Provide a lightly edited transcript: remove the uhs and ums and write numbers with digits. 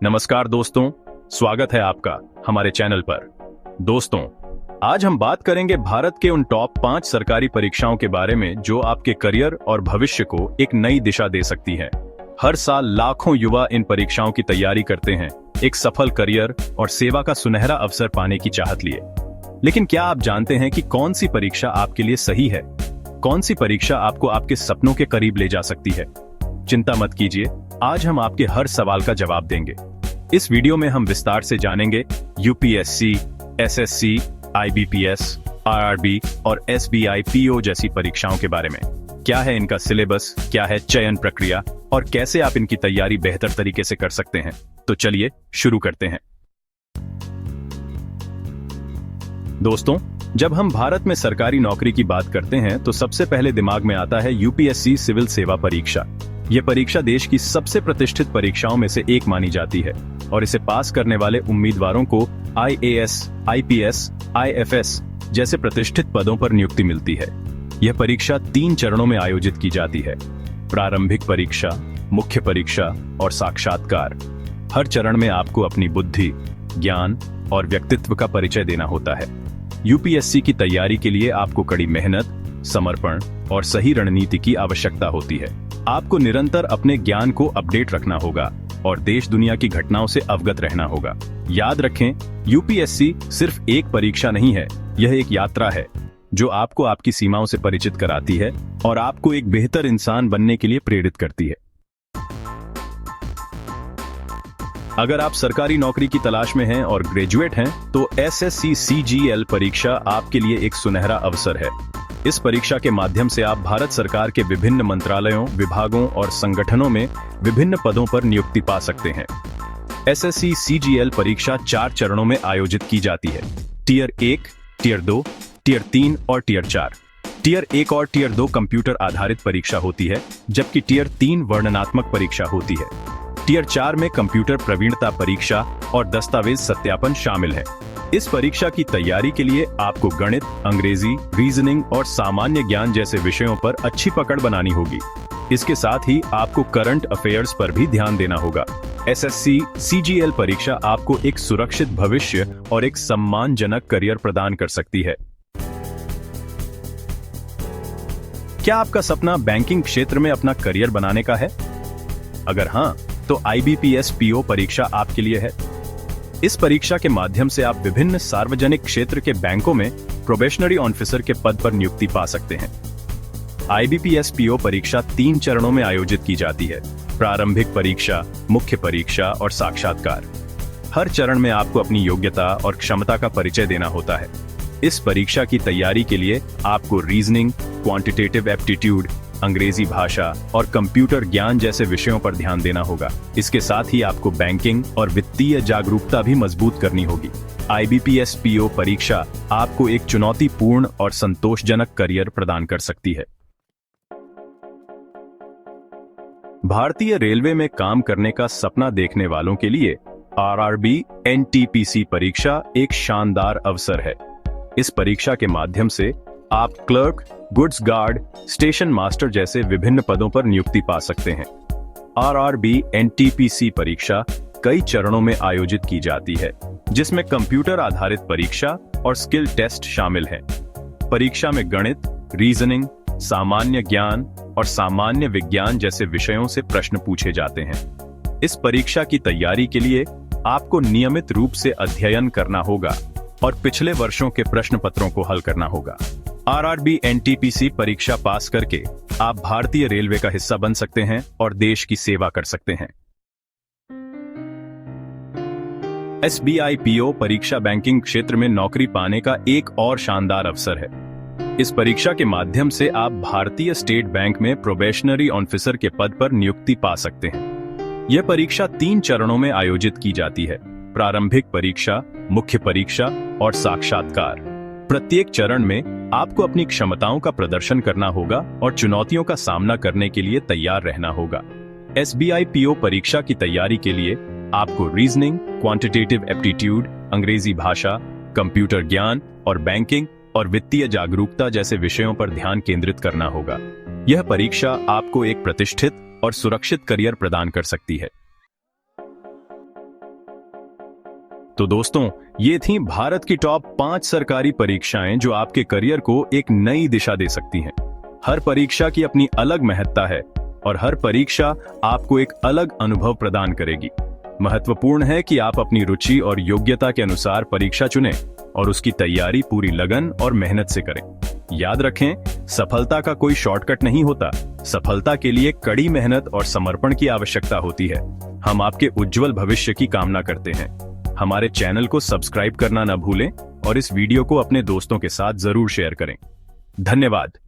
नमस्कार दोस्तों, स्वागत है आपका हमारे चैनल पर। दोस्तों, आज हम बात करेंगे भारत के उन टॉप 5 सरकारी परीक्षाओं के बारे में जो आपके करियर और भविष्य को एक नई दिशा दे सकती हैं। हर साल लाखों युवा इन परीक्षाओं की तैयारी करते हैं, एक सफल करियर और सेवा का सुनहरा अवसर पाने की चाहत लिए। लेकिन क्या आप जानते हैं कि कौन सी परीक्षा आपके लिए सही है? कौन सी परीक्षा आपको आपके सपनों के करीब ले जा सकती है? चिंता मत कीजिए, आज हम आपके हर सवाल का जवाब देंगे। इस वीडियो में हम विस्तार से जानेंगे यूपीएससी, एसएससी, आईबीपीएस, आरआरबी और एसबीआई पीओ जैसी परीक्षाओं के बारे में। क्या है इनका सिलेबस, क्या है चयन प्रक्रिया और कैसे आप इनकी तैयारी बेहतर तरीके से कर सकते हैं। तो चलिए शुरू करते हैं। दोस्तों, जब हम भारत में सरकारी नौकरी की बात करते हैं तो सबसे पहले दिमाग में आता है यूपीएससी सिविल सेवा परीक्षा। यह परीक्षा देश की सबसे प्रतिष्ठित परीक्षाओं में से एक मानी जाती है और इसे पास करने वाले उम्मीदवारों को आईएएस, आईपीएस, आईएफएस जैसे प्रतिष्ठित पदों पर नियुक्ति मिलती है। यह परीक्षा 3 चरणों में आयोजित की जाती है: प्रारंभिक परीक्षा, मुख्य परीक्षा और साक्षात्कार। हर चरण में आपको अपनी बुद्धि, ज्ञान और व्यक्तित्व का परिचय देना होता है। यूपीएससी की तैयारी के लिए आपको कड़ी मेहनत, समर्पण और सही रणनीति की आवश्यकता होती है। आपको निरंतर अपने ज्ञान को अपडेट रखना होगा और देश दुनिया की घटनाओं से अवगत रहना होगा। याद रखें, यूपीएससी सिर्फ एक परीक्षा नहीं है, यह एक यात्रा है जो आपको आपकी सीमाओं से परिचित कराती है और आपको एक बेहतर इंसान बनने के लिए प्रेरित करती है। अगर आप सरकारी नौकरी की तलाश में हैं और ग्रेजुएट हैं, तो एसएससी सीजीएल परीक्षा आपके लिए एक सुनहरा अवसर है। इस परीक्षा के माध्यम से आप भारत सरकार के विभिन्न मंत्रालयों, विभागों और संगठनों में विभिन्न पदों पर नियुक्ति पा सकते हैं। एसएससी सीजीएल परीक्षा 4 चरणों में आयोजित की जाती है: टियर 1, टियर 2, टियर 3 और टियर 4। टियर 1 और टियर 2 कंप्यूटर आधारित परीक्षा होती है, जबकि टियर 3 वर्णनात्मक परीक्षा होती है। टियर 4 में कंप्यूटर प्रवीणता परीक्षा और दस्तावेज सत्यापन शामिल है। इस परीक्षा की तैयारी के लिए आपको गणित, अंग्रेजी, रीजनिंग और सामान्य ज्ञान जैसे विषयों पर अच्छी पकड़ बनानी होगी। इसके साथ ही आपको करंट अफेयर्स पर भी ध्यान देना होगा। एसएससी सीजीएल परीक्षा आपको एक सुरक्षित भविष्य और एक सम्मानजनक करियर प्रदान कर सकती है। क्या आपका सपना बैंकिंग क्षेत्र में अपना करियर बनाने का है? अगर हाँ, तो आईबीपीएस पीओ परीक्षा आपके लिए है। इस परीक्षा के माध्यम से आप विभिन्न सार्वजनिक क्षेत्र के बैंकों में प्रोबेशनरी ऑफिसर के पद पर नियुक्ति पा सकते हैं। आईबीपीएस पीओ परीक्षा 3 चरणों में आयोजित की जाती है: प्रारंभिक परीक्षा, मुख्य परीक्षा और साक्षात्कार। हर चरण में आपको अपनी योग्यता और क्षमता का परिचय देना होता है। इस परीक्षा की तैयारी के लिए आपको रीजनिंग, क्वांटिटेटिव एप्टीट्यूड, अंग्रेजी भाषा और कंप्यूटर ज्ञान जैसे विषयों पर ध्यान देना होगा। इसके साथ ही आपको बैंकिंग और वित्तीय जागरूकता भी मजबूत करनी होगी। आईबीपीएस पीओ परीक्षा आपको एक चुनौतीपूर्ण और संतोषजनक करियर प्रदान कर सकती है। भारतीय रेलवे में काम करने का सपना देखने वालों के लिए आरआरबी एनटीपीसी परीक्षा एक शानदार अवसर है। इस परीक्षा के माध्यम से आप clerk, goods guard, station master जैसे विभिन्न पदों पर नियुक्ति पा सकते हैं। आरआरबी एनटीपीसी परीक्षा कई चरणों में आयोजित की जाती है, जिसमें कंप्यूटर आधारित परीक्षा और स्किल टेस्ट शामिल हैं। परीक्षा में गणित, रीजनिंग, सामान्य ज्ञान और सामान्य विज्ञान जैसे विषयों से प्रश्न पूछे जाते हैं। इस परीक्षा की तैयारी के लिए आपको नियमित रूप से अध्ययन करना होगा और पिछले वर्षों के प्रश्न पत्रों को हल करना होगा। आरआरबी एनटीपीसी परीक्षा पास करके आप भारतीय रेलवे का हिस्सा बन सकते हैं और देश की सेवा कर सकते हैं। एसबीआई पीओ परीक्षा बैंकिंग क्षेत्र में नौकरी पाने का एक और शानदार अवसर है। इस परीक्षा के माध्यम से आप भारतीय स्टेट बैंक में प्रोबेशनरी ऑफिसर के पद पर नियुक्ति पा सकते हैं। यह परीक्षा 3 चरणों में आयोजित की जाती है: प्रारंभिक परीक्षा, मुख्य परीक्षा और साक्षात्कार। प्रत्येक चरण में आपको अपनी क्षमताओं का प्रदर्शन करना होगा और चुनौतियों का सामना करने के लिए तैयार रहना होगा। एसबीआई पीओ परीक्षा की तैयारी के लिए आपको रीजनिंग, क्वांटिटेटिव एप्टीट्यूड, अंग्रेजी भाषा, कंप्यूटर ज्ञान और बैंकिंग और वित्तीय जागरूकता जैसे विषयों पर ध्यान केंद्रित करना होगा। यह परीक्षा आपको एक प्रतिष्ठित और सुरक्षित करियर प्रदान कर सकती है। तो दोस्तों, ये थी भारत की टॉप 5 सरकारी परीक्षाएं जो आपके करियर को एक नई दिशा दे सकती हैं। हर परीक्षा की अपनी अलग महत्ता है और हर परीक्षा आपको एक अलग अनुभव प्रदान करेगी। महत्वपूर्ण है कि आप अपनी रुचि और योग्यता के अनुसार परीक्षा चुनें और उसकी तैयारी पूरी लगन और मेहनत से करें। याद रखें, सफलता का कोई शॉर्टकट नहीं होता। सफलता के लिए कड़ी मेहनत और समर्पण की आवश्यकता होती है। हम आपके उज्जवल भविष्य की कामना करते हैं। हमारे चैनल को सब्सक्राइब करना न भूलें और इस वीडियो को अपने दोस्तों के साथ जरूर शेयर करें। धन्यवाद।